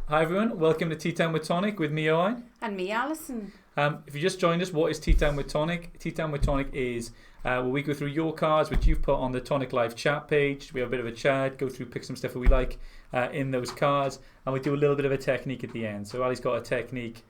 Hi everyone, welcome to Tea Time with Tonic with me, Owain. And me, Alison. If you just joined us, what is Tea Time with Tonic? Tea Time with Tonic is where we go through your cards, which you've put on the Tonic Live chat page. We have a bit of a chat, go through, pick some stuff that we like in those cards, and we do a little bit of a technique at the end. So Ali's got a technique.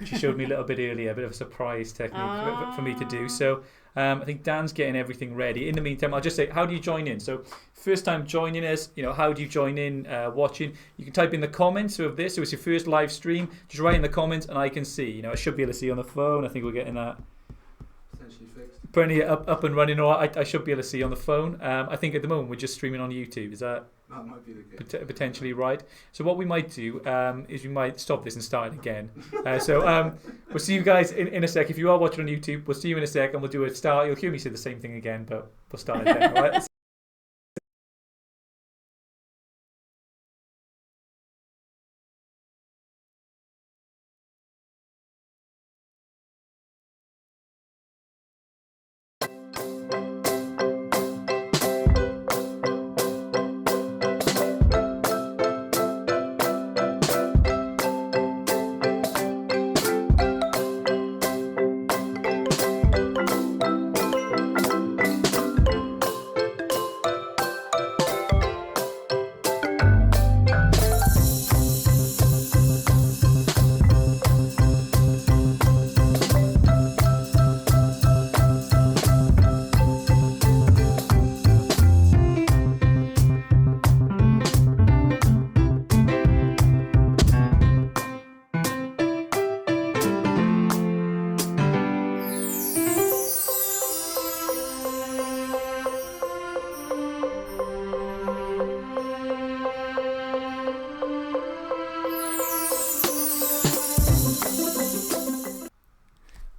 She showed me a little bit earlier, a bit of a surprise technique for me to do. So I think Dan's getting everything ready. In the meantime, I'll just say, how do you join in? So first time joining us, how do you join in watching? You can type in the comments of this. So it's your first live stream. Just write in the comments and I can see. I should be able to see on the phone. I think we're getting that Essentially fixed. pretty up and running. Or I should be able to see on the phone. I think at the moment we're just streaming on YouTube. Is that might be the case. potentially right? So what we might do is we might stop this and start it again. So we'll see you guys in a sec. If you are watching on YouTube, we'll see you in a sec and we'll do a start. You'll hear me say the same thing again, but we'll start it then. All right?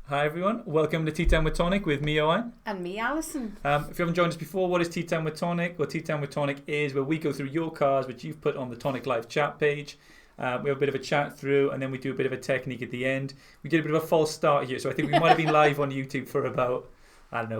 Hi everyone, welcome to Tea Time with Tonic with me, Owain. And me, Alison. If you haven't joined us before, what is Tea Time with Tonic? Well, Tea Time with Tonic is where we go through your cards, which you've put on the Tonic Live chat page. We have a bit of a chat through, and then we do a bit of a technique at the end. We did a bit of a false start here, so I think we might have been live on YouTube for about,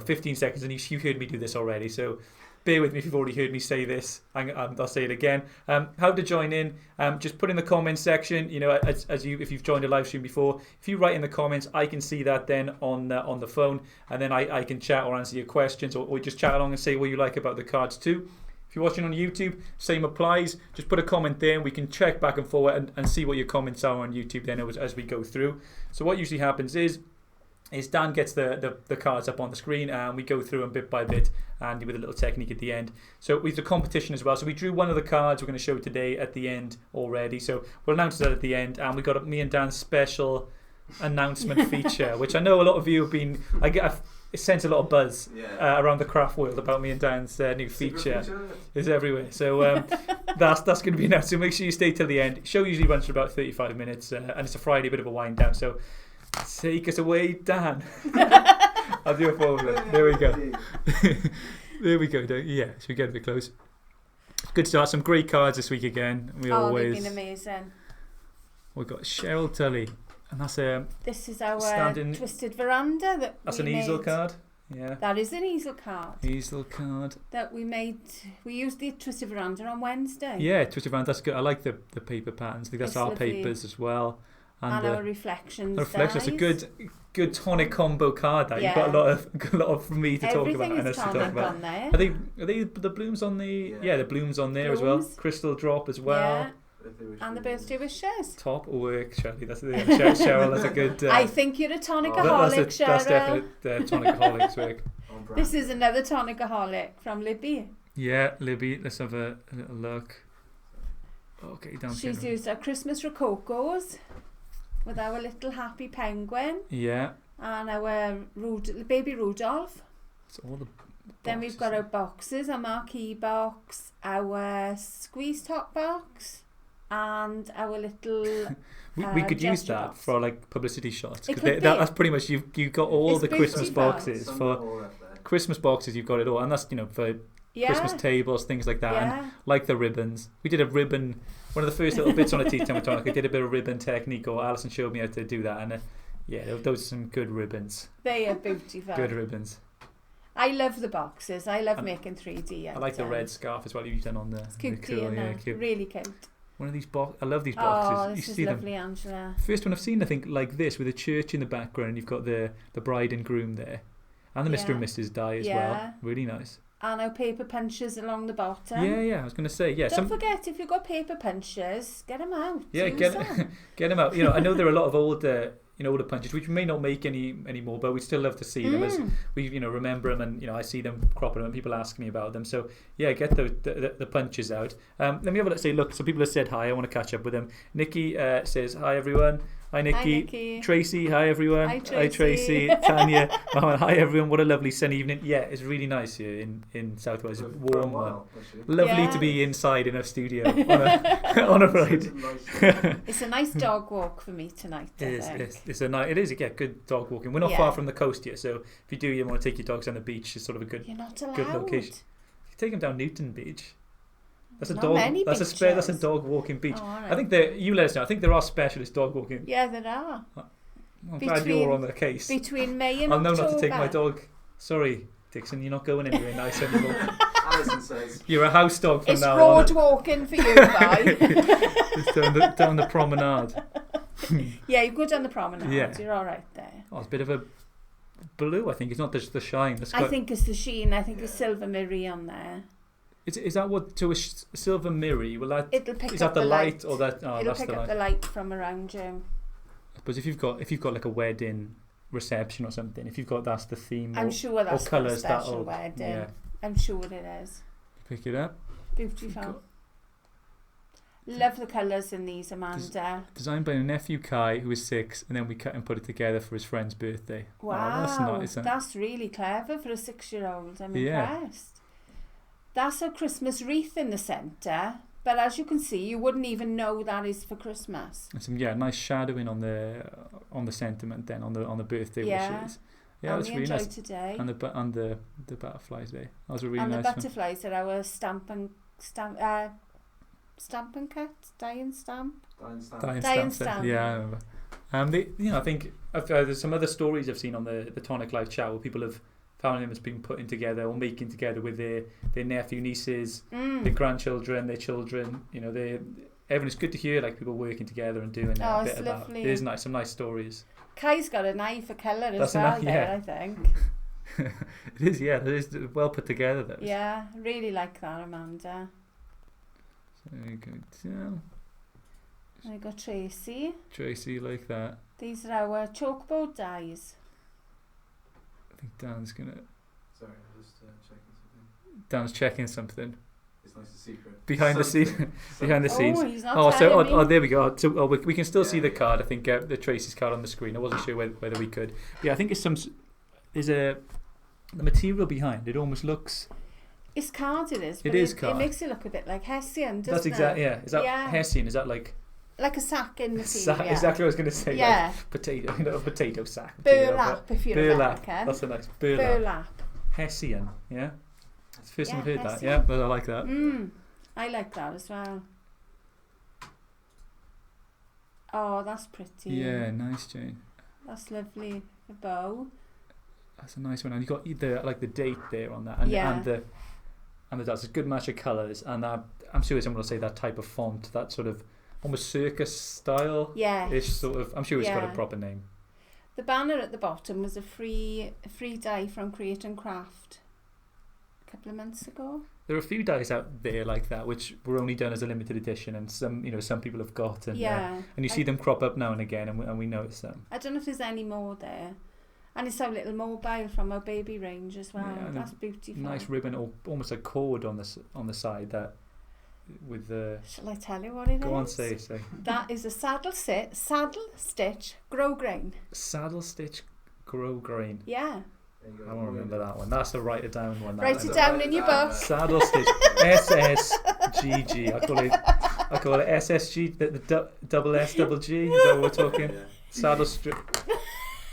15 seconds, and you heard me do this already, so bear with me if you've already heard me say this. I'll say it again. How to join in? Just put in the comments section. If you've joined a live stream before, if you write in the comments, I can see that then on the phone, and then I can chat or answer your questions, or just chat along and say what you like about the cards too. If you're watching on YouTube, same applies. Just put a comment there, and we can check back and forward and see what your comments are on YouTube then as we go through. So what usually happens is Dan gets the cards up on the screen and we go through them bit by bit and with a little technique at the end. So we have the competition as well. So we drew one of the cards we're going to show today at the end already. So we'll announce that at the end, and we got me and Dan's special announcement feature, which I know a lot of you have been. I sense a lot of buzz around the craft world about me and Dan's new feature. Is everywhere. So that's going to be announced. So make sure you stay till the end. Show usually runs for about 35 minutes, and it's a Friday, a bit of a wind down. So take us away, Dan. I'll do it for you. There we go. There we go. Yeah, should we get a bit close? Good start. Some great cards this week again. They've been amazing. We've got Cheryl Tully, and that's This is our twisted veranda that's an easel card. Yeah. That is an easel card. Easel card. That we made. We used the twisted veranda on Wednesday. Yeah, twisted veranda. That's good. I like the paper patterns. I think that's it's our lovely. Papers as well. And our reflections. It's a good tonic combo card. That you've got a lot of for me to talk about and us to talk about. On there. Are they the blooms on the? Yeah, the blooms on there as well. Crystal drop as well. Yeah. And the birthday wishes. Top work, Shirley. That's Cheryl. That's a good. I think you're a tonicaholic, Cheryl. That's definitely tonicaholic's work. This is another tonicaholic from Libby. Yeah, Libby. Let's have a little look. Okay, down. She's used our Christmas Rococos with our little happy penguin. Yeah. And our baby Rudolph. It's all the boxes. Then we've got our boxes, our marquee box, our squeeze top box, and our little we could use that box. for like publicity shots. That's pretty much you've got all the Christmas boxes for Christmas boxes. You've got it all, and that's for Christmas tables, things like that, and like the ribbons. We did a ribbon. One of the first little bits on a Tea Time with Tonic. I did a bit of ribbon technique, or Alison showed me how to do that, and those are some good ribbons. They are beautiful. Good ribbons. I love the boxes. I love making 3D. I like the red scarf as well you've done on the. It's cute, cool, cute. Really cute. One of these I love these Oh, boxes. this You is see lovely, them. Angela. First one I've seen, I think, like this with a church in the background. You've got the bride and groom there, and the Mr. and Mrs. Di as well. Really nice. And our paper punches along the bottom. Yeah. I was going to say, yeah. Don't forget, if you've got paper punches, get them out. Yeah, get them out. I know there are a lot of older punches which we may not make anymore, but we still love to see them as we remember them, and I see them cropping up and people ask me about them. So yeah, get the punches out. Let me have a look. So people have said hi. I want to catch up with them. Nikki says hi everyone. Hi Nikki. Hi, Nikki. Tracy, hi everyone. Hi, Hi Tracy. Tanya, hi everyone. What a lovely sunny evening. Yeah, it's really nice here in South Wales. It's warm one. Lovely to be inside in a studio on a ride. It's a nice dog walk for me tonight. It is good dog walking. We're not far from the coast yet, so if you want to take your dogs down the beach, it's sort of a good location. You take them down Newton Beach. That's that's a dog walking beach. Oh, right. I think you let us know. I think there are specialist dog walking. Yeah, there are. I'm glad you're on the case. Between May and I'll know October. not to take my dog. Sorry, Dixon, you're not going anywhere nice anymore. Alison says You're a house dog from now on. It's road walking for you, bye. It's down the promenade. Yeah, you go down the promenade. Yeah. You're all right there. Oh, it's a bit of a blue. I think it's not just the shine. I think it's the sheen. I think it's silver mirror on there. Is that what to a silver mirror? It'll pick is up that the light light or that? Oh, it'll that's pick the up light. the light from around you. I suppose if you've got like a wedding reception or something, if you've got that's the theme. I'm sure that's or colours, a special wedding. Yeah. I'm sure it is. Pick it up. Beautiful. Love the colours in these, Amanda. Designed by a nephew Kai, who is 6, and then we cut and put it together for his friend's birthday. Wow, that's nice. That's really clever for a 6-year-old. I'm impressed. That's a Christmas wreath in the centre, but as you can see, you wouldn't even know that is for Christmas. And some nice shadowing on the sentiment then on the birthday wishes. Yeah, and that's really nice. Today. And the butterflies there. That was a really nice nice one. And the butterflies are our stamp and cut, dye and stamp. Yeah, I remember. I think there's some other stories I've seen on the Tonic Live chat where people have found them as being putting together or making together with their nephew, nieces, their grandchildren, their children. Everyone. It's good to hear like people working together and doing a bit of that. It is nice. Some nice stories. Kai's got an eye for colour as well there, I think. It is, yeah. It is well put together, those. Yeah, really like that, Amanda. So you go down. I got Tracy. Tracy, like that. These are our chalkboard dies. I think Dan's gonna. Sorry, I'm just checking something. Dan's checking something. It's nice to secret. Behind the scenes. Oh, he's not telling me. There we go. So we can still see the card. I think the Tracy's card on the screen. I wasn't sure whether we could. But yeah, I think the material behind it almost looks. It's card. It is. It is card. It makes it look a bit like Hessian, doesn't it? That's exactly. Yeah. Is that Hessian? Is that like a sack in material? Exactly what I was going to say. Yeah. Like potato. A potato sack. Burlap, if you're burlap. American. That's a nice burlap. Hessian. Yeah. It's the first time I've heard that. Yeah, but I like that. I like that as well. Oh, that's pretty. Yeah, nice, Jane. That's lovely. The bow. That's a nice one. And you got the date there on that, and that's a good match of colours. And I'm sure someone will say that type of font, that sort of almost circus style. Yeah. Ish sort of. I'm sure it's got a proper name. The banner at the bottom was a free die from Create and Craft. A couple of months ago. There are a few dies out there like that which were only done as a limited edition, and some people have got, and you see them crop up now and again, and we notice them. I don't know if there's any more there, and it's our little mobile from our baby range as well. That's beautiful. Nice ribbon, or almost a cord on the side that with the. Shall I tell you what it is? Go on, say. That is a saddle stitch grow grain. Saddle stitch grow grain. Yeah. I won't remember that one. That's the write it down one. Write it down in your book. Saddle stitch. SSGG. I call it SSG. The double S double G. Is that what we're talking? Yeah. Saddle strip.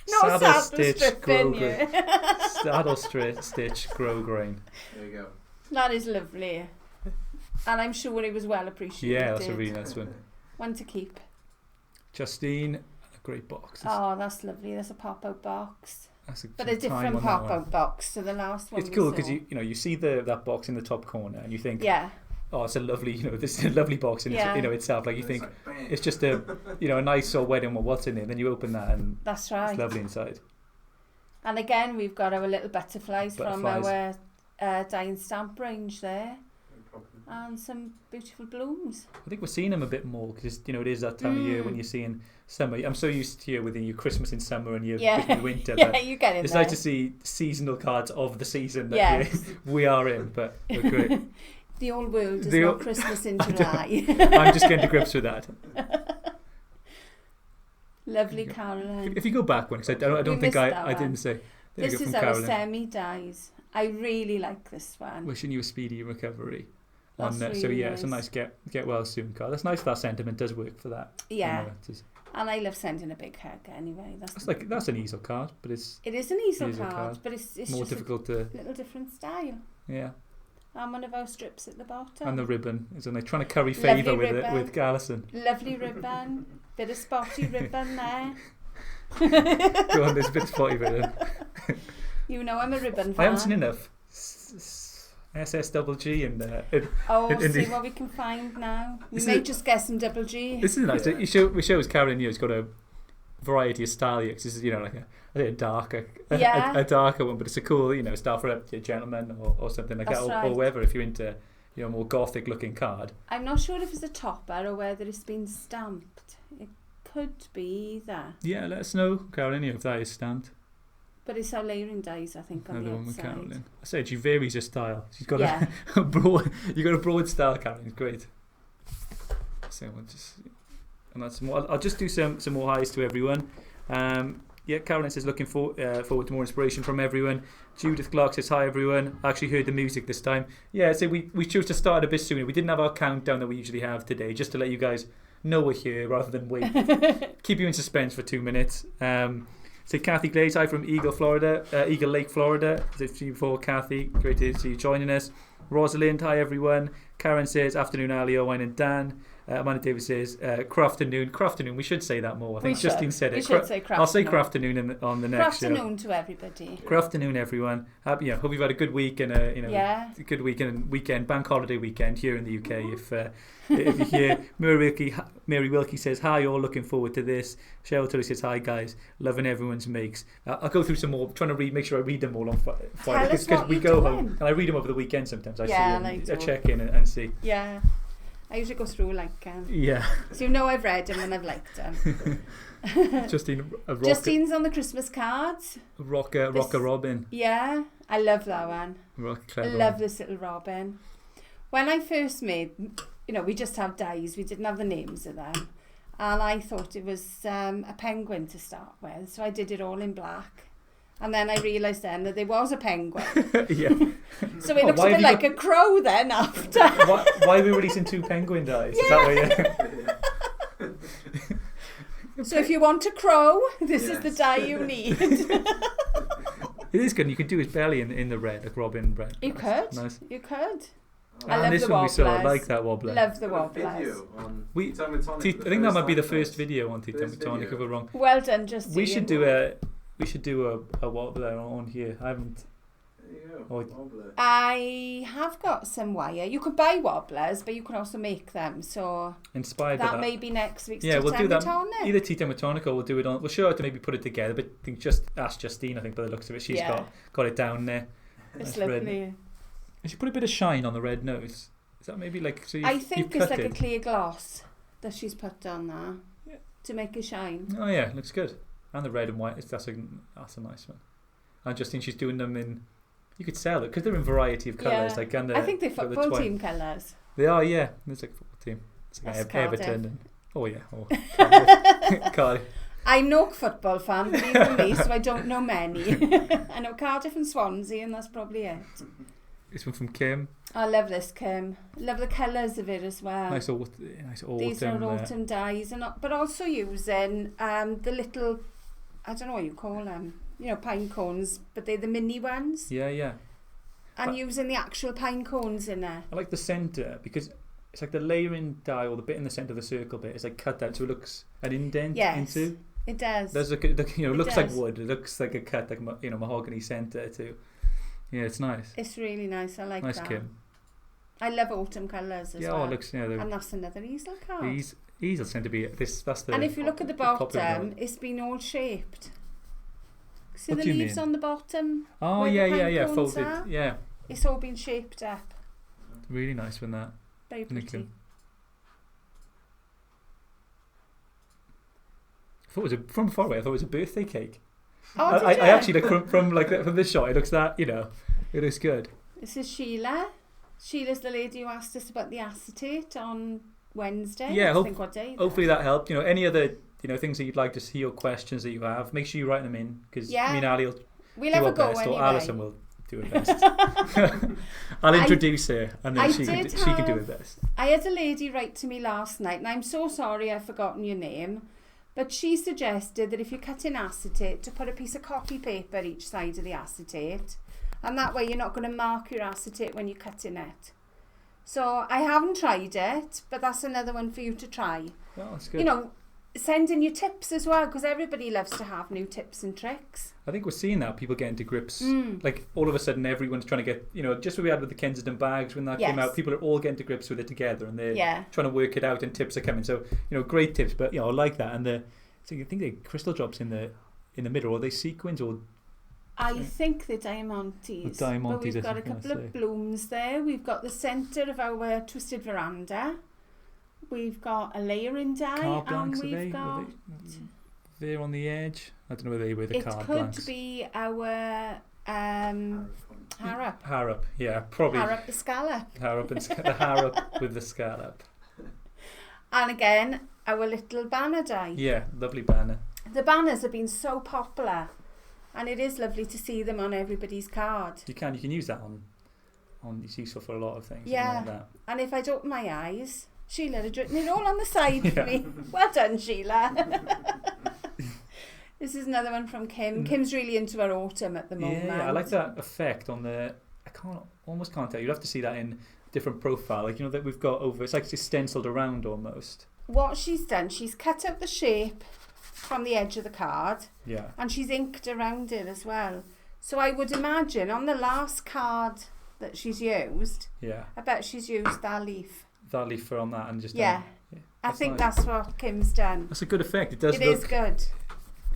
Saddle stitch grow grain. Saddle stitch grow grain. There you go. That is lovely, and I'm sure it was well appreciated. Yeah, that's a really nice one. One to keep. Justine, a great box. Oh, that's lovely. There's a pop-out box. But a different pop-out box to the last one. It's cool because you see that box in the top corner and you think, oh, it's a lovely, this is a lovely box in itself. Like you think it's just a, a nice sort of wedding. Well, what's in there? Then you open that and that's right. It's lovely inside. And again, we've got our little butterflies. From our dye and stamp range there. And some beautiful blooms. I think we're seeing them a bit more because it is that time of year when you're seeing summer. I'm so used to with your Christmas in summer and your winter. Yeah, you get it. It's nice to see seasonal cards of the season that we are in, but we're great. The old world is not Christmas in July. I'm just getting to grips with that. Lovely, Caroline. If you go back one, because I don't think I didn't say. This is our semi-dyes. I really like this one. Wishing you a speedy recovery. That's really so nice. It's a nice get well soon card. That's nice. That sentiment does work for that. Yeah, and I love sending a big hug anyway. That's an easel card, but it is an easel card, but it's more just difficult a little different style. Yeah. And one of our strips at the bottom. And the ribbon, isn't they trying to curry favour with Alison? Lovely ribbon, bit of spotty ribbon there. Go on, there's a bit of spotty ribbon. I'm a ribbon fan. I haven't seen enough SSGG and see what we can find now. We may just get some double G. This is nice. We shows Karen he's got a variety of style here. This is like a darker one, but it's a cool style for a gentleman or something like that, or whatever. If you're into more gothic looking card. I'm not sure if it's a topper or whether it's been stamped. It could be either. Yeah, let us know, Caroline, if that is stamped. But it's our layering dyes, I think, on the outside. One with Caroline. I said she varies her style. She's got a broad. You got a broad style, Caroline. It's great. So and that's more. I'll just do some more highs to everyone. Caroline says looking forward to more inspiration from everyone. Judith Clark says hi everyone. I actually heard the music this time. Yeah, so we chose to start a bit sooner. We didn't have our countdown that we usually have today, just to let you guys know we're here rather than wait. Keep you in suspense for 2 minutes. So Kathy Glaze, hi from Eagle Lake, Florida. As you before, Kathy, great to see you joining us. Rosalind, hi everyone. Karen says, afternoon Ali, Owain and Dan. Amanda Davis says, crafternoon. We should say that more. I think Justine said it. We should say crafternoon. I'll say crafternoon on the next show. Crafternoon to everybody. Crafternoon, everyone. Hope you've had a good week and a good weekend, bank holiday weekend here in the UK. If you hear Mary Wilkie says hi, all looking forward to this. Cheryl Tully says hi guys, loving everyone's makes. I'll go through some more, trying to make sure I read them all on Friday because we go home and I read them over the weekend sometimes. I check in and see. Yeah, I usually go through so I've read them and I've liked them. Justine's on the Christmas cards. Rocker Robin. Yeah, I love that one. I love this little robin. When I first made, we just have dies. We didn't have the names of them. And I thought it was a penguin to start with. So I did it all in black. And then I realised then that there was a penguin. Yeah. So it looks a bit like a crow then after. Why are we releasing 2 penguin dies? Is that why So if you want a crow, this is the dye you need. It is good. You could do his belly in the red, like Robin red. You could. Nice. You could. I love the wobblers. I like that wobbler. Love the wobblers. Tea Time With Tonic. I think that might be the first video on Tea Time With Tonic, if we're wrong. Well done, Justine. We should do a wobbler on here. I haven't. I have got some wire. You could buy wobblers, but you can also make them. So inspired that may be next week's Tea we'll Time do that. With Tonic. Either Tea Time With Tonic or we'll do it on. We'll show how to maybe put it together. But I think just ask Justine. I think by the looks of it, she's got it down there. It's lovely. Red. And she put a bit of shine on the red nose. Is that maybe like so? I think it's like a clear gloss that she's put on there to make it shine. Oh yeah, looks good. And the red and white. That's a nice one. And Justine, she's doing them in. You could sell it because they're in variety of colours. I think they're football team colours. They are, yeah. It's like a football team. It's like Everton. Cardiff. I'm no football fan, believe me, so I don't know many. I know Cardiff and Swansea, and that's probably it. This one from Kim. I love this, Kim. Love the colours of it as well. Nice autumn. These are autumn dyes, but also using the little, I don't know what you call them. Pine cones, but they're the mini ones. Yeah. And using the actual pine cones in there. I like the centre because it's like the layering die or the bit in the centre of the circle bit is like cut out so it looks an indent into. It does. There's looks like wood. It looks like a cut, like, mahogany centre too. Yeah, it's nice. It's really nice. I like that. Nice, Kim. I love autumn colours as Yeah, well. oh, it looks, And that's another easel card. Easels tend to be this. That's the. And if you look at the popular bottom, one. it's been all shaped. See What the do you leaves mean? on the bottom? Oh where the yeah, pine cones folded. are? Yeah, It's all been shaped up. really nice when that. Very Thank pretty. you. I thought it was from far away. I thought it was a birthday cake. Oh, did I you? actually like from this shot. It looks that it looks good. This is Sheila. Sheila's the lady who asked us about the acetate on Wednesday. Yeah, I think what day. Hopefully that helped. Any other things that you'd like to see or questions that you have, make sure you write them in because me and Ali will we'll do have our a go best, anyway. or Alison will do her best. I'll introduce her and then she can do her best. I had a lady write to me last night, and I'm so sorry I've forgotten your name, but she suggested that if you're cutting acetate, to put a piece of copy paper each side of the acetate, and that way you're not going to mark your acetate when you're cutting it. So I haven't tried it, but that's another one for you to try. Oh, that's good. Send in your tips as well, because everybody loves to have new tips and tricks. I think we're seeing that people getting to grips. Like all of a sudden, everyone's trying to get just what we had with the Kensington bags when that came out. People are all getting to grips with it together, and they're trying to work it out, and tips are coming. So great tips, but I like that. And so you think the crystal drops in the middle, or are they sequins or? I think they're diamantes. But we've got a couple of blooms there. We've got the centre of our twisted veranda. We've got a layering die, card and blanks, we've got. They're on the edge. I don't know whether they were the card blanks. It could be our harap. Harap, yeah, probably. Harap the scallop. Harap and the harap with the scallop. And again, our little banner die. Yeah, lovely banner. The banners have been so popular, and it is lovely to see them on everybody's card. You can use that on. It's useful for a lot of things. Yeah, like that. And if I'd open my eyes, Sheila had written it all on the side for me. Well done, Sheila. This is another one from Kim. Kim's really into her autumn at the moment. Yeah, I like that effect on the. Almost can't tell. You'd have to see that in different profile. Like that we've got over. It's like it's stenciled around almost. What she's done, she's cut out the shape from the edge of the card. Yeah. And she's inked around it as well. So I would imagine on the last card that she's used. Yeah. I bet she's used that leaf. That leaf on that and just. Yeah. I think that's what Kim's done. That's a good effect. It does. It is good.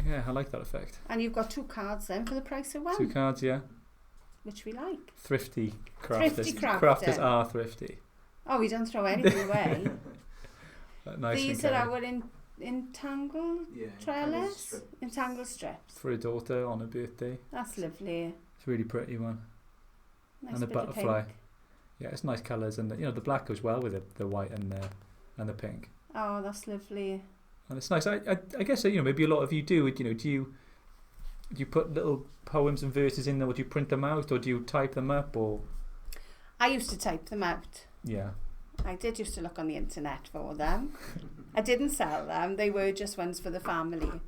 Yeah, I like that effect. And you've got 2 cards then for the price of 1. 2 cards, yeah. Which we like. Thrifty crafters. Thrifty Crafters are thrifty. Oh, we don't throw anything away. Nice. These are our entangled trellis. Entangled strips. For a daughter on a birthday. That's lovely. It's a really pretty one. Nice and the bit butterfly. Of pink. Yeah, it's nice colours, and the black goes well with it, the white and the pink. Oh, that's lovely. And it's nice. I guess maybe a lot of you do. Do you put little poems and verses in there, or do you print them out, or do you type them up, or? I used to type them out. Yeah. I did used to look on the internet for them. I didn't sell them. They were just ones for the family.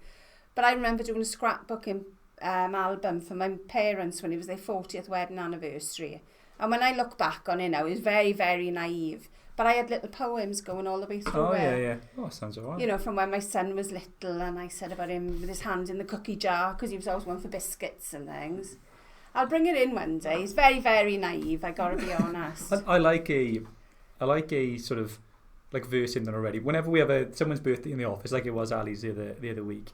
But I remember doing a scrapbooking album for my parents when it was their 40th wedding anniversary. And when I look back on it now, it was very, very naive. But I had little poems going all the way through it. Oh, yeah. Oh, sounds all right. From when my son was little, and I said about him with his hand in the cookie jar because he was always one for biscuits and things. I'll bring it in one day. It's very, very naive, I gotta be honest. I like a sort of like verse in there already. Whenever we have someone's birthday in the office, like it was Ali's the other week,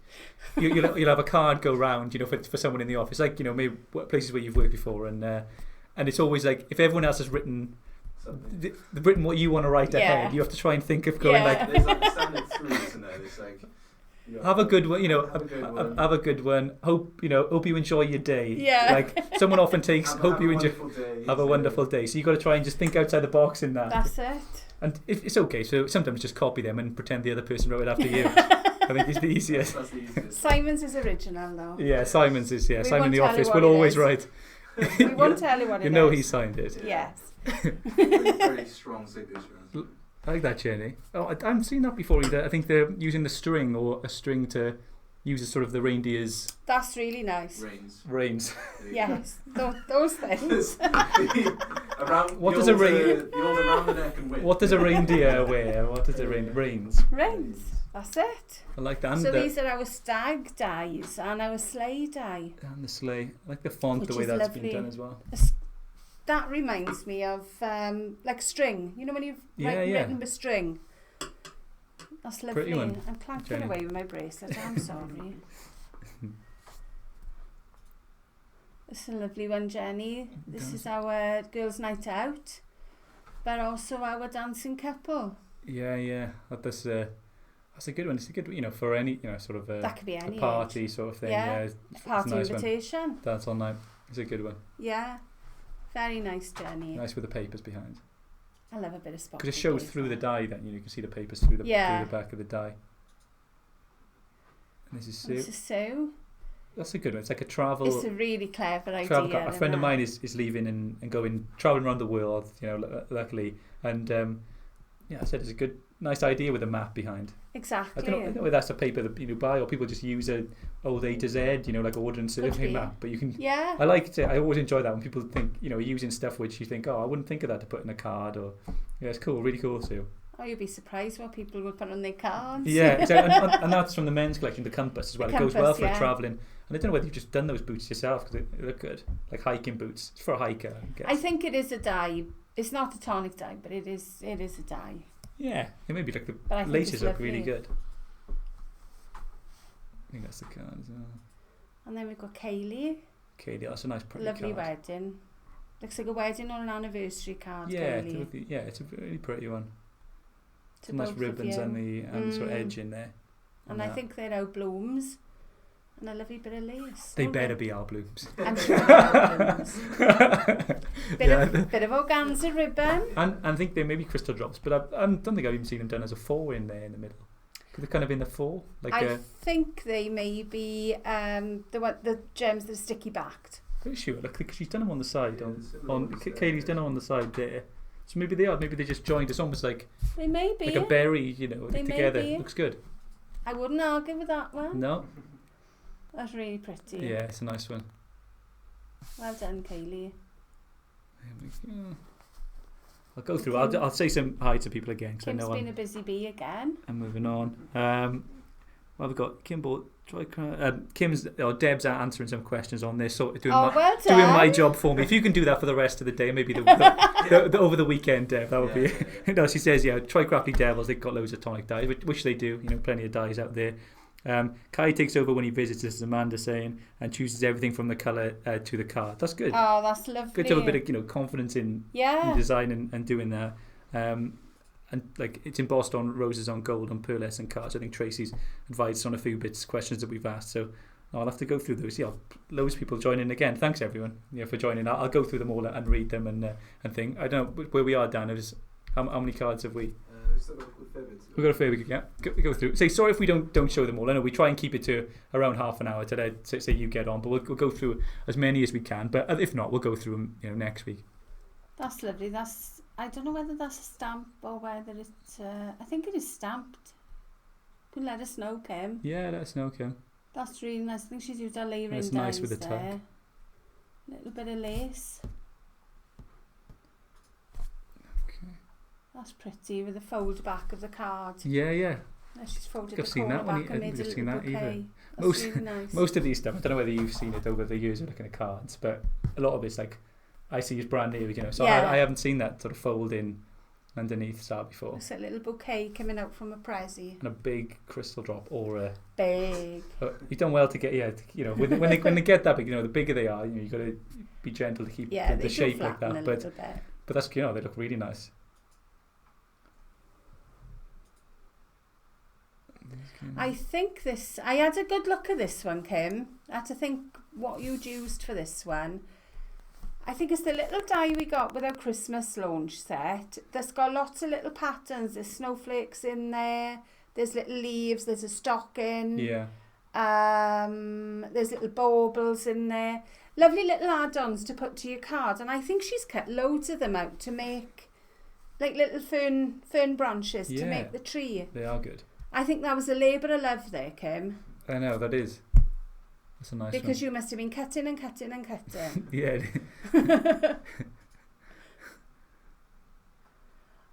you'll have a card go round, for someone in the office, like maybe places where you've worked before, and it's always like if everyone else has written what you want to write ahead, you have to try and think of going like. There's like standard threes, isn't there? It's like. Have a good one, have a good one. Hope you enjoy your day. Yeah. Like someone often takes. Hope you enjoy. Have a wonderful day. So you got to try and just think outside the box in that. That's it. And it's okay. So sometimes just copy them and pretend the other person wrote it after you. I think it's the easiest. That's the easiest. Simon's is original though. Yeah, Simon's is. Yeah, We Simon in the won't office tell you will what it always is. write. We won't tell you what it is. He signed it. Yes. Very strong signature. I like that, Jenny. Oh, I haven't seen that before either. I think they're using the string or a string to use as sort of the reindeer's. That's really nice. Reins. Yes, those things. What does a reindeer? Around the neck and What does a reindeer wear? What does a reins? Reins. That's it. I like that. So these are our stag dies and our sleigh die. And the sleigh. I like the font, Which the way is that's lovely. been done as well. that reminds me of like string. You know when you've written with string. That's lovely. Pretty one, I'm clanking Jenny. away with my bracelet. I'm sorry. This is a lovely one, Jenny. This is our girls' night out, but also our dancing couple. Yeah. That's a good one. It's a good, for any, sort of That could be a any party age. sort of thing. Yeah, It's a party a nice invitation. one. That's all night. It's a good one. Yeah, very nice, Jenny. Nice with the papers behind. I love a bit of spot. Because it shows through the die. Then you can see the papers through the back of the die. And this is Sue. This is Sue. That's a good one. It's like a travel. It's a really clever idea. Travel card. A friend of mine is leaving and going traveling around the world. Luckily, and I said it's a good, nice idea with a map behind. Exactly. I don't know whether that's a paper that you buy or people just use a old A to Z, like order and survey map. But you can. Yeah. I like it. I always enjoy that when people think, using stuff which you think, oh, I wouldn't think of that to put in a card or. Yeah, it's cool. Really cool too. Oh, you'd be surprised what people would put on their cards. Yeah, exactly. and that's from the men's collection, the compass as well. It goes well for travelling. And I don't know whether you've just done those boots yourself because they look good, like hiking boots. It's for a hiker, I guess. I think it is a dye. It's not a tonic dye, but it is a dye. Yeah, it may be like the laces look really good. I think that's the card as well. And then we've got Kaylee. Kaylee, that's a nice pretty lovely card. wedding. Looks like a wedding or an anniversary card. Yeah, Kaylee. it's a really pretty one. Some nice ribbons and the sort of edge in there. And I think they're our blooms. And a lovely bit of lace. They better be our blooms. I'm sure they're our blooms. bit of organza ribbon. And I think they may be crystal drops, but I don't think I've even seen them done as a 4 in there in the middle. Could they kind of in the 4? I think they may be the gems that are sticky backed. Pretty sure. Look, she's done them on the side. Kaylee's done them on the side there. So maybe they are. Maybe they just joined. It's almost like they may be like a berry, they together. May be. Looks good. I wouldn't argue with that one. No. That's really pretty. Yeah, it's a nice one. Well done, Kaylee. There we go. I'll go through. I'll say some hi to people again. Kim's been a busy bee again. I'm moving on. Well, we've got Deb's answering some questions on this, so doing my job for me. If you can do that for the rest of the day, maybe the over the weekend, Deb, that would be. No, she says, Crafty Devils. They've got loads of tonic dyes, which they do. Plenty of dyes out there. Kai takes over when he visits, as Amanda saying, and chooses everything from the colour to the card. That's good. Oh, that's lovely. Good to have a bit of confidence in design and doing that. And it's embossed on roses on gold on pearlescent cards. I think Tracy's advised on a few questions that we've asked, so I'll have to go through those. Loads of people joining again. Thanks everyone for joining. I'll go through them all and read them and think. I don't know where we are, Dan. How many cards have we? We've got a fair bit. Yeah, go through. Say sorry if we don't show them all. I know we try and keep it to around half an hour today. Say you get on, but we'll go through as many as we can. But if not, we'll go through them next week. That's lovely. I don't know whether that's a stamp or whether it's. I think it is stamped. You can let us know, Kim. Yeah, let us know, Kim. That's really nice. I think she's used her layering That's nice with the tuck. Little bit of lace. That's pretty with the fold back of the card. Yeah. She's folded I've the seen corner that one. back and made a little bouquet. Most, really nice. Most of these stuff, I don't know whether you've seen it over the years of looking at cards, but a lot of it's like I see it's brand new, So I haven't seen that sort of fold in underneath start before. It's a little bouquet coming out from a prezi. And a big crystal drop or a big. You've done well to get when they get that big, the bigger they are, you've got to be gentle to keep the shape like that. But that's they look really nice. I think I had a good look at this one, Kim. I had to think what you'd used for this one. I think it's the little die we got with our Christmas launch set. There's got lots of little patterns. There's snowflakes in there. There's little leaves. There's a stocking. Yeah. There's little baubles in there. Lovely little add-ons to put to your card. And I think she's cut loads of them out to make like little fern branches to make the tree. They are good. I think that was a labour of love there, Kim. I know, that is. That's a nice one. Because you must have been cutting and cutting and cutting. Yeah.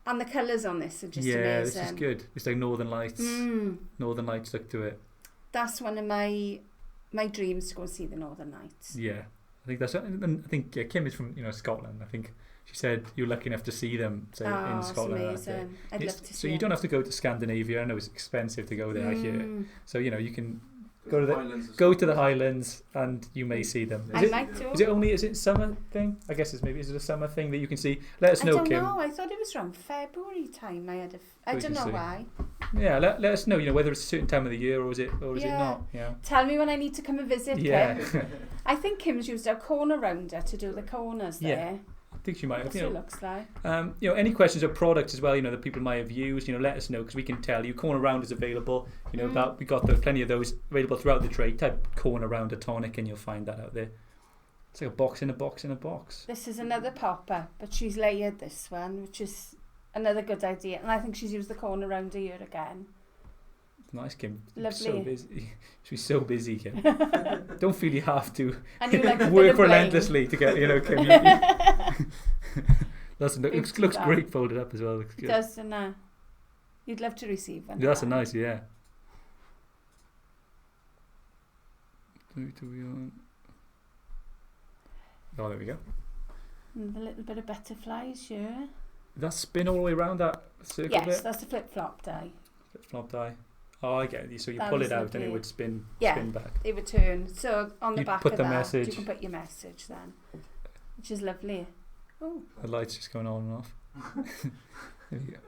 And the colours on this are just amazing. Yeah, this is good. It's like Northern Lights. Northern Lights look to it. That's one of my dreams to go and see the Northern Lights. Yeah. I think that's. And I think Kim is from Scotland. I think she said you're lucky enough to see them in Scotland. That's amazing. I'd love to see So you don't have to go to Scandinavia. I know it's expensive to go there. I hear. So you can go to the Highlands and you may see them. Is it summer thing? I guess is it a summer thing that you can see? Let us know, Kim. I don't know. I thought it was around February time. I don't know why. Yeah, let us know. Whether it's a certain time of the year or is it not? Yeah. Tell me when I need to come and visit. Yeah. Kim. I think Kim's used a corner rounder to do the corners there. Yeah. I think she might have. That's what it looks like. Any questions or products as well, that people might have used, let us know because we can tell you. Corner round is available. That we got plenty of those available throughout the trade. Type corner round a tonic and you'll find that out there. It's like a box in a box in a box. This is another popper, but she's layered this one, which is another good idea. And I think she's used the corner rounder here again. Nice, Kim. Lovely. So busy. She's so busy, Kim. Don't feel you have to work relentlessly to get, Kim. Looks great folded up as well. Looks good. It does, doesn't it? You'd love to receive one. That's a nice, yeah. Oh, there we go. And a little bit of butterflies here. That spin all the way around that circle bit? Yes, that's the flip-flop die. Flip-flop die. Oh, I get it. So you pull it out and it would spin back. It would turn. So on the back of that, message. you can put your message then, which is lovely. Oh. The light's just going on and off. There you go.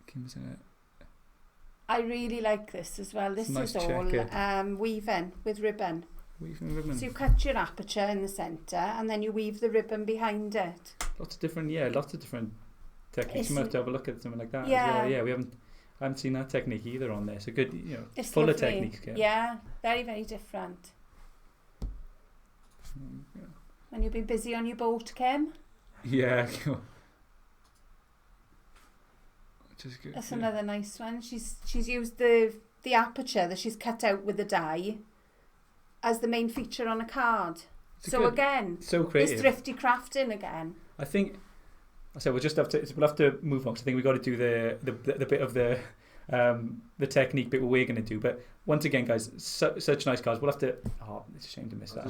Kim's in it. I really like this as well. This nice is all weaving with ribbon. So you cut your aperture in the centre and then you weave the ribbon behind it. Lots of different techniques. You might have to have a look at something like that as well. Yeah, I haven't seen that technique either on there. So good, it's full lovely. of techniques. Yeah, very, very different. And you've been busy on your boat, Kim? Yeah. Which is good. That's another nice one. She's used the aperture that she's cut out with the die as the main feature on a card. Again, so creative. It's thrifty crafting again. I think. So we'll have to move on. Cause I think we've got to do the bit of the technique bit we're going to do. But once again, guys, such nice cards. We'll have to. Oh, it's a shame to miss that.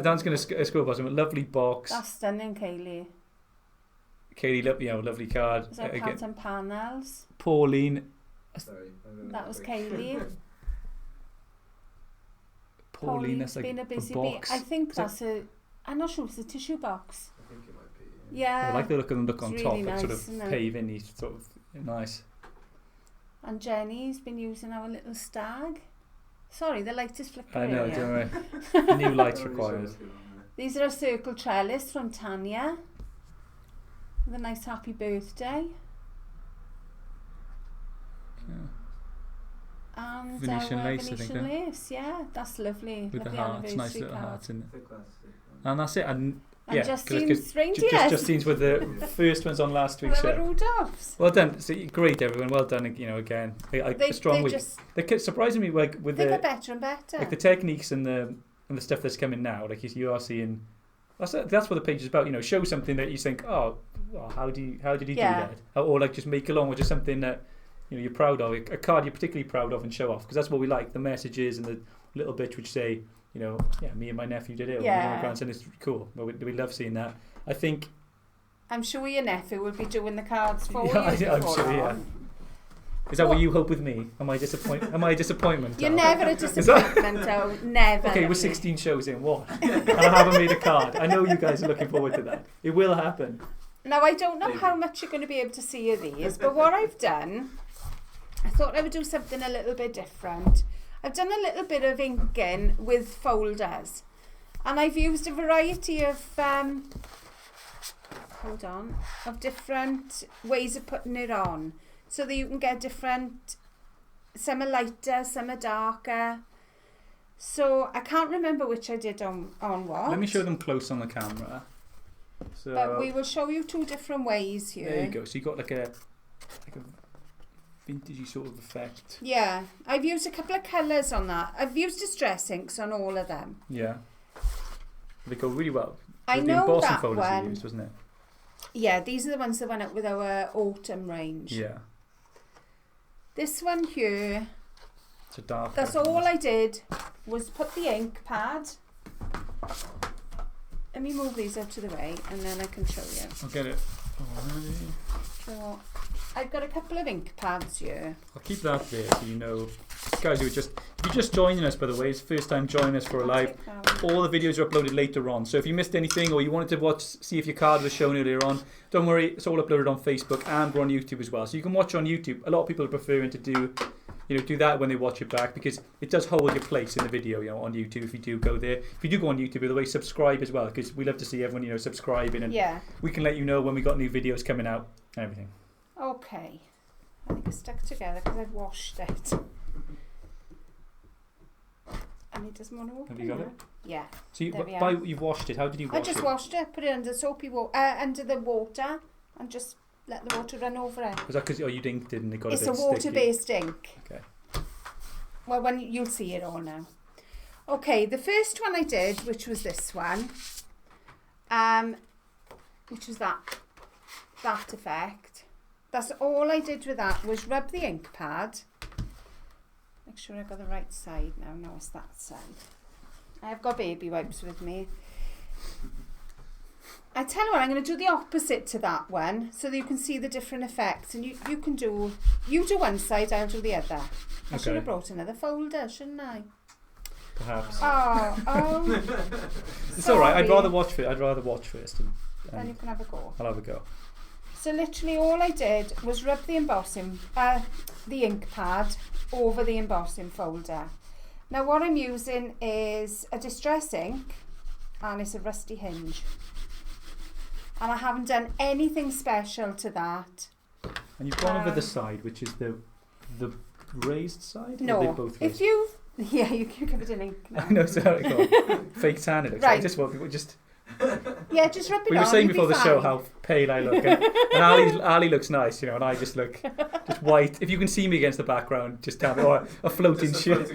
Dan's going to scroll past them. A lovely box. That's stunning, Kaylee. Kaylee, lovely card. Is that pattern panels? Pauline. Sorry. That was Kaylee. Pauline's been a busy box. I think I'm not sure if it's a tissue box. I think it might be. Yeah. I like the look on top. Really It's nice, sort of paving, sort of nice. And Jenny's been using our little stag. Sorry, the light is flickering. I know, don't worry. New lights required. These are a circle trellis from Tanya. With a nice happy birthday. Yeah. And Venetian lace, Venetian lace, yeah, that's lovely. With lovely the hearts, nice little card. hearts in it. And that's it. And Justine's reindeers. Justine's were the first ones on last week's show. Rudolphs. Well done. So, great, everyone. Well done. Again, a strong week. They're surprising me, with they get better and better. Like the techniques and the stuff that's coming now. Like you are seeing. That's what the page is about. Show something that you think, oh, well, how did he do that? Or like just make along with just something that you're proud of, a card you're particularly proud of, and show off, because that's what we like. The messages and the little bits which say, me and my nephew did it, or my grandson. Is cool. We love seeing that. I think. I'm sure your nephew will be doing the cards for you. I'm sure. Yeah. Is that what you hope with me? Am I a disappointment? You're never a disappointment, though. Never. Okay, we're 16 shows in. What? And I haven't made a card. I know you guys are looking forward to that. It will happen. Now, I don't know how much you're going to be able to see of these, but what I've done, I thought I would do something a little bit different. I've done a little bit of inking with folders, and I've used a variety of different ways of putting it on, so that you can get different. Some are lighter, some are darker. So I can't remember which I did on what. Let me show them close on the camera. So, but we will show you two different ways here. There you go. So you got like a vintagey sort of effect. Yeah, I've used a couple of colours on that. I've used distress inks on all of them. Yeah, they go really well. I know that folders one. you used, wasn't it? Yeah, these are the ones that went up with our autumn range. Yeah. This one here. So dark. That's all I did was put the ink pad. Let me move these out to the way and then I can show you. I'll get it already. So I've got a couple of ink pads here. I'll keep that there so you know. Guys, if you're just joining us, by the way, it's the first time joining us for a live. All the videos are uploaded later on. So if you missed anything or you wanted to see if your card was shown earlier on, don't worry, it's all uploaded on Facebook and we're on YouTube as well. So you can watch on YouTube. A lot of people are preferring to do that when they watch it back because it does hold your place in the video, on YouTube if you do go there. If you do go on YouTube, by the way, subscribe as well because we love to see everyone, subscribing and we can let you know when we got new videos coming out and everything. Okay. I think it's stuck together because I've washed it. And it doesn't want to open. Have you got it? Yeah. So you've washed it. How did you wash it? I just washed it, put it under soapy under the water and just let the water run over it. Was that because you inked it and it got it's a bit sticky? It's a water-based ink. Okay. Well, when you'll see it all now. Okay, the first one I did, which was this one, which was that effect. That's all I did with that was rub the ink pad. Make sure I got the right side now. No, it's that side. I've got baby wipes with me. I tell you what, I'm going to do the opposite to that one so that you can see the different effects. And you do one side, I'll do the other. I should have brought another folder, shouldn't I? Perhaps. Oh. It's all right. I'd rather watch first. Then you can have a go. I'll have a go. So literally all I did was rub the embossing, the ink pad over the embossing folder. Now what I'm using is a distress ink and it's a rusty hinge. And I haven't done anything special to that. And you've gone over the side, which is the raised side? No, or are they both raised? you give it an ink now. No, sorry, fake tan it looks like. Just what people just... Yeah, just rub it on. We were saying before the show how pale I look, and Ali looks nice, and I just look just white. If you can see me against the background, just tell me. Or a floating shirt.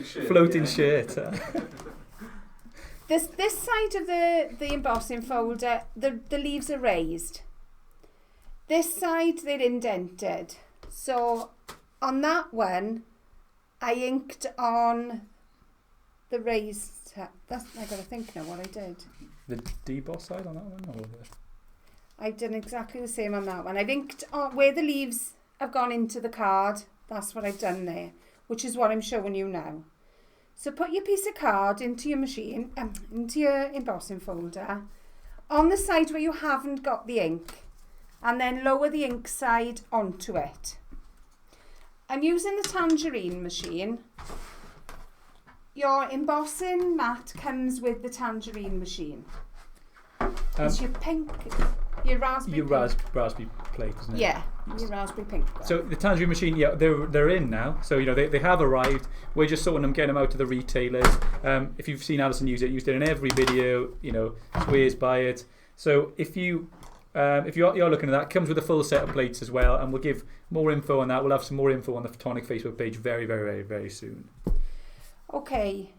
This side of the embossing folder, the leaves are raised. This side they're indented. So on that one, I inked on the raised. I got to think now what I did. The deboss side on that one? Or I've done exactly the same on that one. I've inked on where the leaves have gone into the card. That's what I've done there, which is what I'm showing you now. So put your piece of card into your machine, into your embossing folder, on the side where you haven't got the ink, and then lower the ink side onto it. I'm using the tangerine machine. Your embossing mat comes with the tangerine machine. It's your pink, your raspberry raspberry plate, isn't it? Yeah, your raspberry pink one. So the tangerine machine, they're in now. So they have arrived. We're just sorting them, getting them out to the retailers. If you've seen Alison use it in every video. Swears by it. So if you're looking at that, it comes with a full set of plates as well, and we'll give more info on that. We'll have some more info on the Tonic Facebook page very, very, very, very soon. Okay,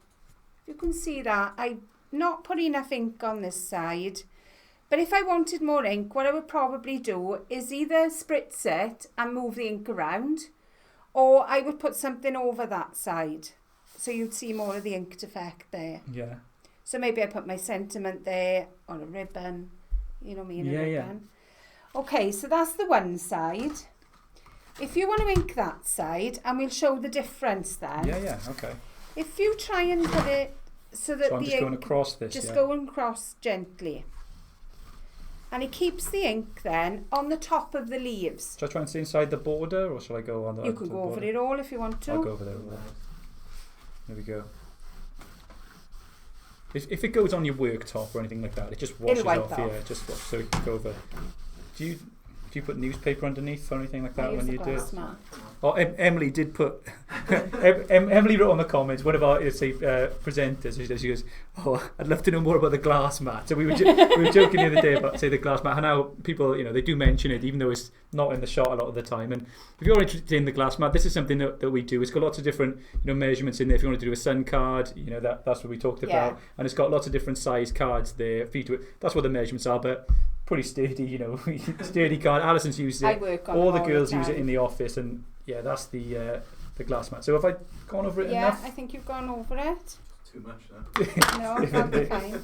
you can see that I've not put enough ink on this side, but if I wanted more ink, what I would probably do is either spritz it and move the ink around, or I would put something over that side so you'd see more of the inked effect there. Yeah. So maybe I put my sentiment there, or a ribbon, a ribbon. Yeah. Okay, so that's the one side. If you want to ink that side, and we'll show the difference then. Yeah, okay. If you try and put it so that I'm the just ink, going across this. just going across gently, and it keeps the ink then on the top of the leaves. Shall I try and stay inside the border, or shall I go on the? You can go over it all if you want to. I'll go over there. There we go. If it goes on your worktop or anything like that, it just washes off. Yeah, just so it can go over. Do you put newspaper underneath or anything like that when you do it? Mat. Oh, Emily did put. Emily wrote on the comments. One of our presenters. She goes, "Oh, I'd love to know more about the glass mat." So we were joking the other day about the glass mat, and how people they do mention it, even though it's not in the shot a lot of the time. And if you're interested in the glass mat, this is something that we do. It's got lots of different measurements in there. If you want to do a sun card, that's what we talked about, and it's got lots of different size cards there for you to. That's what the measurements are, but. Pretty sturdy, sturdy card. Alison's used it. I work on all the girls use it in the office, and yeah, that's the the glass mat. So have I gone over it Yeah, enough? I think you've gone over it. Too much now. No, that'll be fine.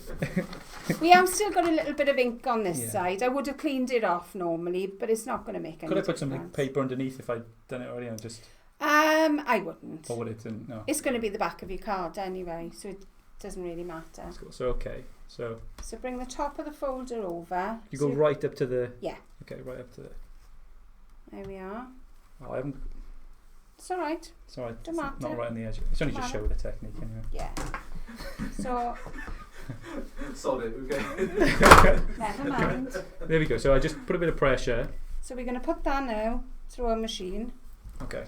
We have still got a little bit of ink on this Yeah. side. I would have cleaned it off normally, but it's not going to make any Could I put some difference. paper underneath if I'd done it already? And just, I wouldn't. or would it? No. It's going to be the back of your card anyway, so it doesn't really matter. That's cool. So okay. So So bring the top of the folder over. you so go right up to the. Yeah. Okay, right up to the. There we are. Oh, I haven't. It's all right. Sorry, Don't matter. not right on the edge. It's only just Matter. show the technique anyway. Yeah. So Solid, okay. never mind. There we go. So I just put a bit of pressure. So we're going to put that now through our machine. Okay.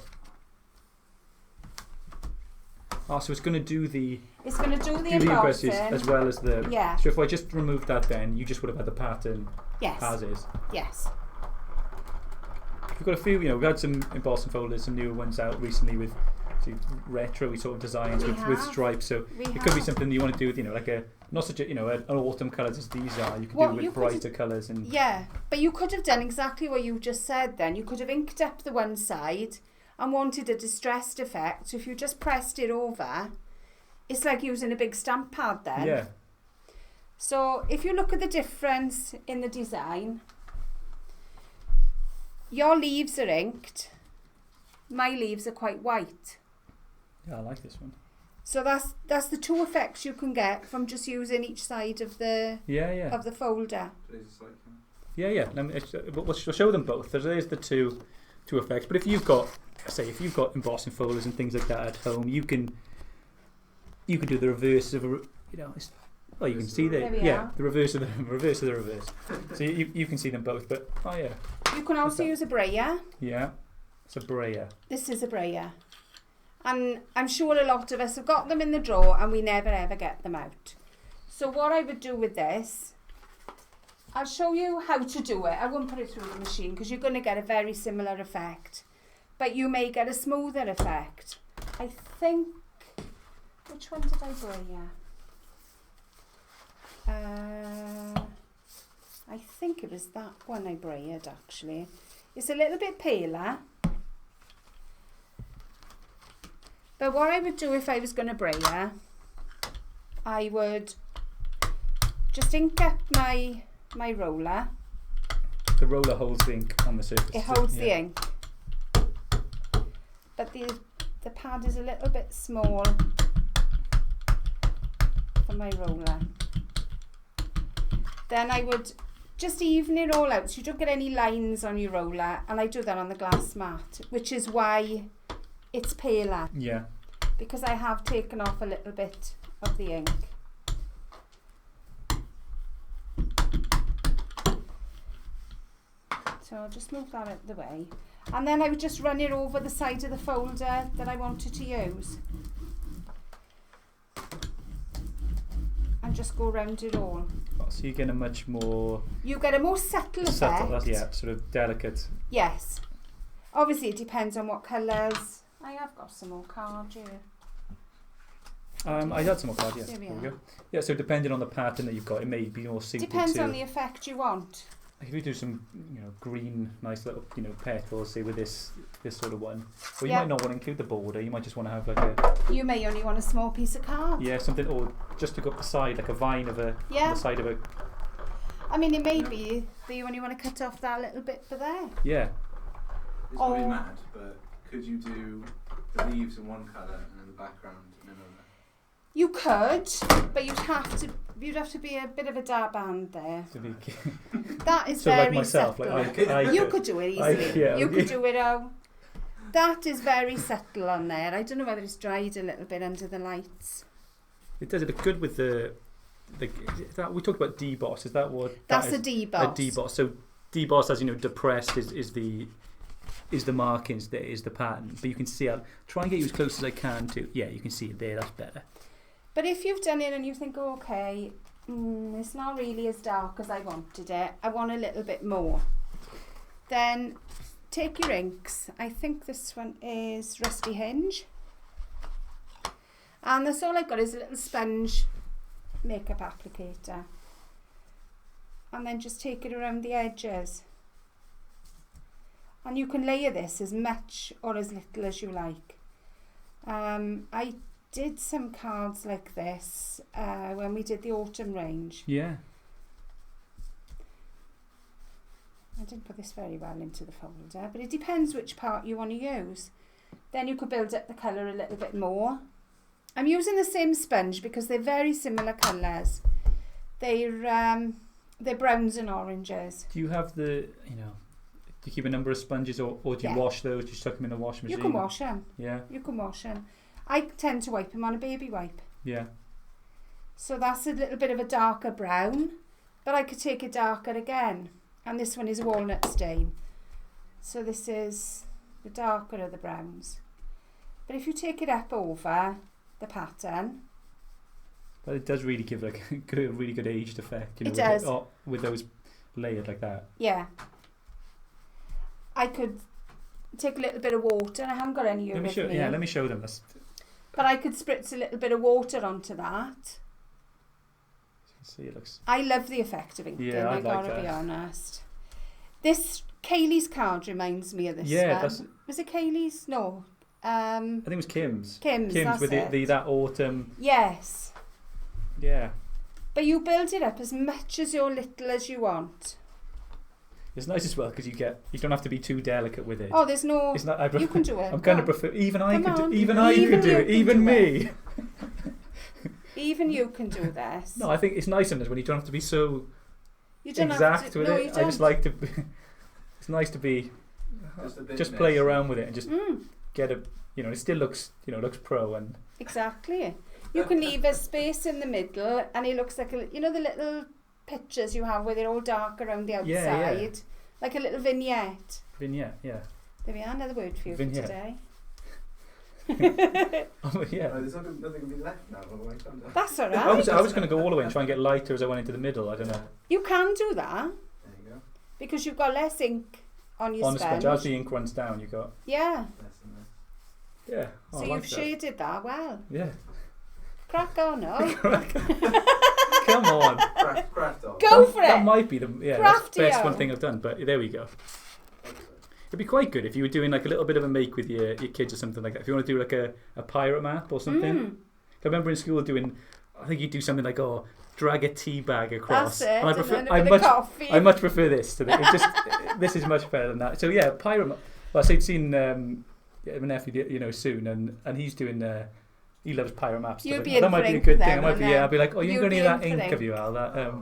Oh, so it's going to do the It's going to do the impresses embossing. as well as the. Yeah. So if I just removed that, then you just would have had the pattern Yes. as is. Yes. We've got a few. We've had some embossing folders, some newer ones out recently with retro sort of designs We with have. stripes. So We it could be have. something you want to do with, like a not such a an autumn colours as these are. You could Well, do it you with could- brighter colours and. Yeah, but you could have done exactly what you just said then. You could have inked up the one side and wanted a distressed effect. So if you just pressed it over, it's like using a big stamp pad then. Yeah. So if you look at the difference in the design, your leaves are inked. My leaves are quite white. Yeah, I like this one. So that's the two effects you can get from just using each side of the Yeah. of the folder. It's like, Yeah. We'll show them both. There's the two effects. But if you've got embossing folders and things like that at home, you can do the reverse of well, you can see There we are. the reverse of the reverse of the reverse. So you can see them both. But You can also use a brayer. yeah, it's a brayer. This is a brayer. And I'm sure a lot of us have got them in the drawer and we never ever get them out. So what I would do with this, I'll show you how to do it. I won't put it through the machine because you're going to get a very similar effect. But you may get a smoother effect. I think, which one did I brayer? I think it was that one I brayered actually. It's a little bit paler. But what I would do if I was going to brayer, I would just ink up my roller. The roller holds the ink on the surface. It holds the ink. But the pad is a little bit small for my roller. Then I would just even it all out so you don't get any lines on your roller, and I do that on the glass mat, which is why it's paler, Yeah. because I have taken off a little bit of the ink. So I'll just move that out of the way. And then I would just run it over the side of the folder that I wanted to use. And just go around it all. So you get a much more You get a more subtle effect. sort of delicate. Yes. Obviously it depends on what colours. I have got some more cards here. I had some more cards, yes. There we There are. we go. Yeah, so depending on the pattern that you've got, it may be more suited Depends to. on the effect you want. If you do some, green, nice little, petals, say with this sort of one, or you Yeah. might not want to include the border. You might just want to have like a You may only want a small piece of card. something, or just to go up the side, like a vine of a on Yeah. the side of a I mean, it may be that you only want to cut off that little bit for there. yeah. it's probably Oh. mad, but could you do the leaves in one colour and then the background in another? You could, but you'd have to be a bit of a dab hand there. To be, That is so very like myself, subtle. like I You could do it easily. yeah. You could do it all. That is very subtle on there. I don't know whether it's dried a little bit under the lights. It does a bit good with the that we talked about deboss. Is that what? That's that a is deboss. A deboss. So deboss, as depressed is the markings there, is the pattern. But you can see. I'll try and get you as close as I can to. Yeah, you can see it there. That's better. But if you've done it and you think, oh, okay, it's not really as dark as I wanted it, I want a little bit more, then take your inks. I think this one is Rusty Hinge. And that's all I've got is a little sponge makeup applicator. And then just take it around the edges. And you can layer this as much or as little as you like. I did some cards like this when we did the autumn range. Yeah. I didn't put this very well into the folder, but it depends which part you want to use. Then you could build up the colour a little bit more. I'm using the same sponge because they're very similar colours. They're browns and oranges. Do you have do you keep a number of sponges, or do you wash those? Do you stuck them in the washing machine? You can wash them. Yeah. You can wash them. I tend to wipe them on a baby wipe. Yeah. So that's a little bit of a darker brown, but I could take it darker again. And this one is walnut stain. So this is the darker of the browns. But if you take it up over the pattern... But it does really give like a really good aged effect. It does. With those layered like that. Yeah. I could take a little bit of water. I haven't got any here with me. Yeah, let me show them this. But I could spritz a little bit of water onto that. See, it looks... I love the effect of inking, Yeah, I like gotta that. be honest. This Kaylee's card reminds me of this Yeah, one. Was it Kaylee's? No. I think it was Kim's. Kim's, Kim's that's with it. that autumn. Yes. Yeah. But you build it up as much as or little as you want. It's nice as well because you don't have to be too delicate with it. Oh, there's no... It's not, you can do it. I'm kind of prefer... Even I could do it. You Even can me. do Even you can do this. No, I think it's nice sometimes when you don't have to be so you don't exact have to, with no, it. You I don't. just like to be... It's nice to be... Just play around with it and just get a... it still looks, looks pro and... Exactly. You can leave a space in the middle and it looks like the little pictures you have where they're all dark around the outside. Yeah. Like a little vignette. Vignette, yeah. There we are, another word for you Vignette. for today. Yeah. There's nothing going to be left now. That's alright. I was going to go all the way and try and get lighter as I went into the middle. I don't know. You can do that. There you go. Because you've got less ink on your On the sponge. sponge, as the ink runs down, you got... Yeah. Yeah. So I you've like that. shaded that well. Yeah. Crack on, no? Come on. Craft on. Go for it. That might be that's the Crafty best out. one thing I've done, but there we go. It'd be quite good if you were doing like a little bit of a make with your kids or something like that. If you want to do like a pirate map or something. I remember in school doing, I think you'd do something like, drag a tea bag across. That's it. And I And prefer, then a bit of coffee. I much prefer this to that. This is much better than that. So yeah, pirate map. Well, I've seen my nephew, soon, and he's doing. He loves pirate maps. You'll be that in might for be a ink good then, thing. I might be. and Yeah, I'll be like, you ain't you'll got any be of that in for ink, ink. have you, Al? That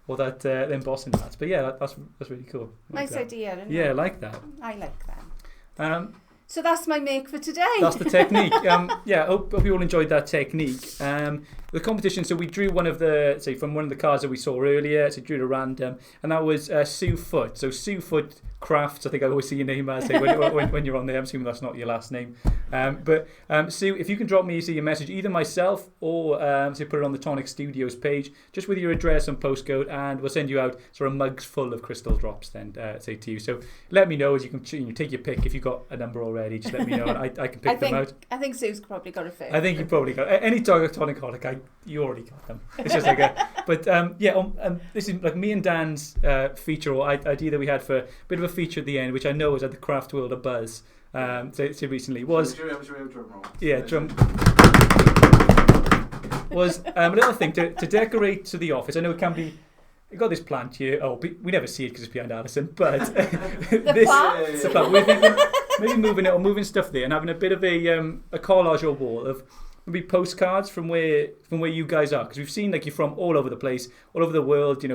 or that embossing mats. But yeah, that's really cool. I like Nice that. idea, isn't Yeah, I it? like that. I like that. So that's my make for today. That's the technique. Hope you all enjoyed that technique. The competition, so we drew one of the, from one of the cards that we saw earlier, so drew it at random, and that was Sue Foot. So Sue Foot Crafts, I think I always see your name as when you're on there. I'm assuming that's not your last name. But Sue, if you can drop me your message, either myself or put it on the Tonic Studios page, just with your address and postcode, and we'll send you out sort of mugs full of crystal drops then, to you. So let me know as you can take your pick. If you've got a number already, just let me know and I can pick them out. I think Sue's probably got a first. I think you probably got any tonic, you already got them. It's just like this is like me and Dan's feature or idea that we had for a bit of a feature at the end, which I know has had the craft world a buzz. So recently was Should we have a drum roll? Yeah, drum was a little thing to decorate to the office. I know it can be. We've got this plant here. We never see it because it's behind Alison, but this plant? the plant. We're thinking maybe moving it or moving stuff there and having a bit of a collage or wall of maybe postcards from where you guys are, because we've seen like you're from all over the place, all over the world,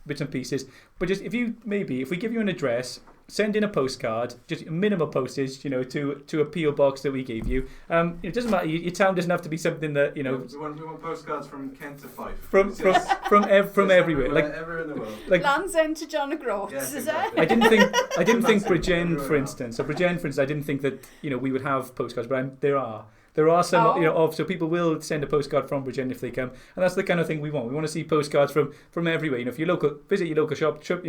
bits and pieces. But just if we give you an address, send in a postcard, just minimal postage, to a PO box that we gave you. It doesn't matter. Your town doesn't have to be something that We want postcards from Kent to Fife. from everywhere. Like everywhere in the world. like Land's End to John O'Groats, Yes, is exactly. I didn't think That's Bridgend, everywhere for now. instance. So Bridgend, for instance, I didn't think that we would have postcards, but there are some so people will send a postcard from Bridgend if they come, and that's the kind of thing we want. We want to see postcards from everywhere. If you visit your local shop, trip,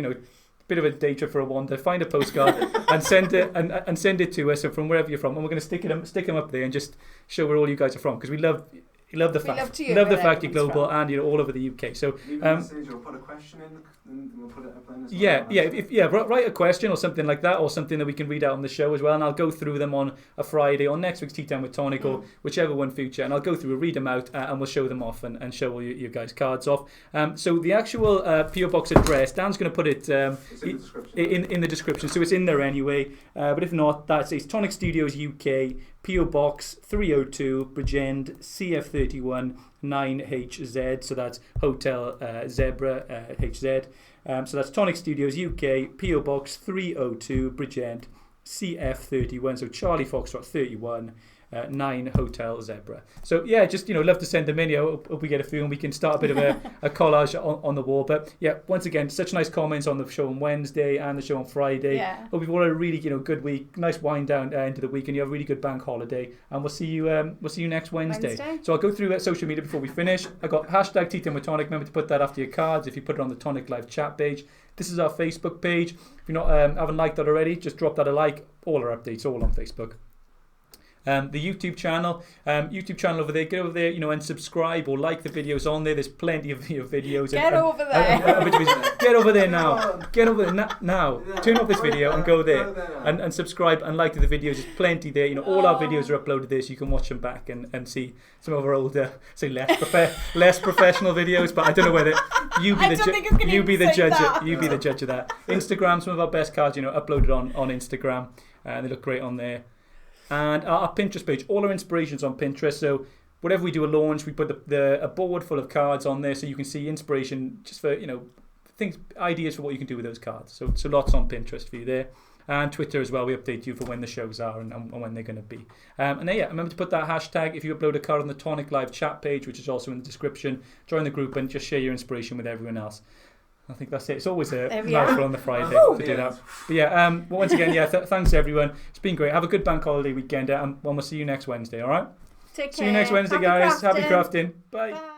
bit of a day trip for a wander, find a postcard and send it and send it to us from wherever you're from, and we're going to stick them up there and just show where all you guys are from, because we love love the We fact, love to hear love the where fact you're everyone's global from. and you're all over the UK. So Leave a message or put a question in, and we'll put it up then as well. write a question or something like that, or something that we can read out on the show as well, and I'll go through them on a Friday on next week's Tea Time with Tonic or whichever one future, and I'll go through, read them out, and we'll show them off and show all you guys cards off. So the actual PO box address, Dan's going to put it It's in the description. in the description, so it's in there anyway. But if not, it's Tonic Studios UK, PO Box 302, Bridgend, CF31 9HZ. So that's Hotel Zebra HZ. So that's Tonic Studios UK, PO Box 302, Bridgend, CF31. So Charlie Foxtrot 31. 9 Hotel Zebra. So yeah, just love to send them in. Hope we get a few and we can start a bit of a collage on the wall. But yeah, once again, such nice comments on the show on Wednesday and the show on Friday. Yeah. Hope you've all had a really good week, nice wind down into the week, and you have a really good bank holiday. And we'll see you next Wednesday. So I'll go through social media before we finish. I got hashtag Tea Time with Tonic. Remember to put that after your cards if you put it on the Tonic Live chat page. This is our Facebook page. If you're not haven't liked that already, just drop that a like. All our updates all on Facebook. The YouTube channel over there, get over there, and subscribe or like the videos on there. There's plenty of videos. Get over there. Get over there now. Get over there now. Turn off this video and go there and subscribe and like the videos. There's plenty there. All our videos are uploaded there, so you can watch them back and see some of our older, say less professional videos. But I don't know whether you be the judge of that. Instagram, some of our best cards, uploaded on Instagram, and they look great on there. And our Pinterest page, all our inspirations on Pinterest. So whatever we do a launch, we put a board full of cards on there, so you can see inspiration just for ideas for what you can do with those cards. So lots on Pinterest for you there, and Twitter as well. We update you for when the shows are and when they're going to be. And then remember to put that hashtag if you upload a card on the Tonic Live chat page, which is also in the description. Join the group and just share your inspiration with everyone else. I think that's it. It's always mouthful on the Friday to do that. But yeah, once again, thanks everyone. It's been great. Have a good bank holiday weekend, and we'll see you next Wednesday, all right? Take care. See you next Wednesday, guys. Happy crafting. Bye. Bye.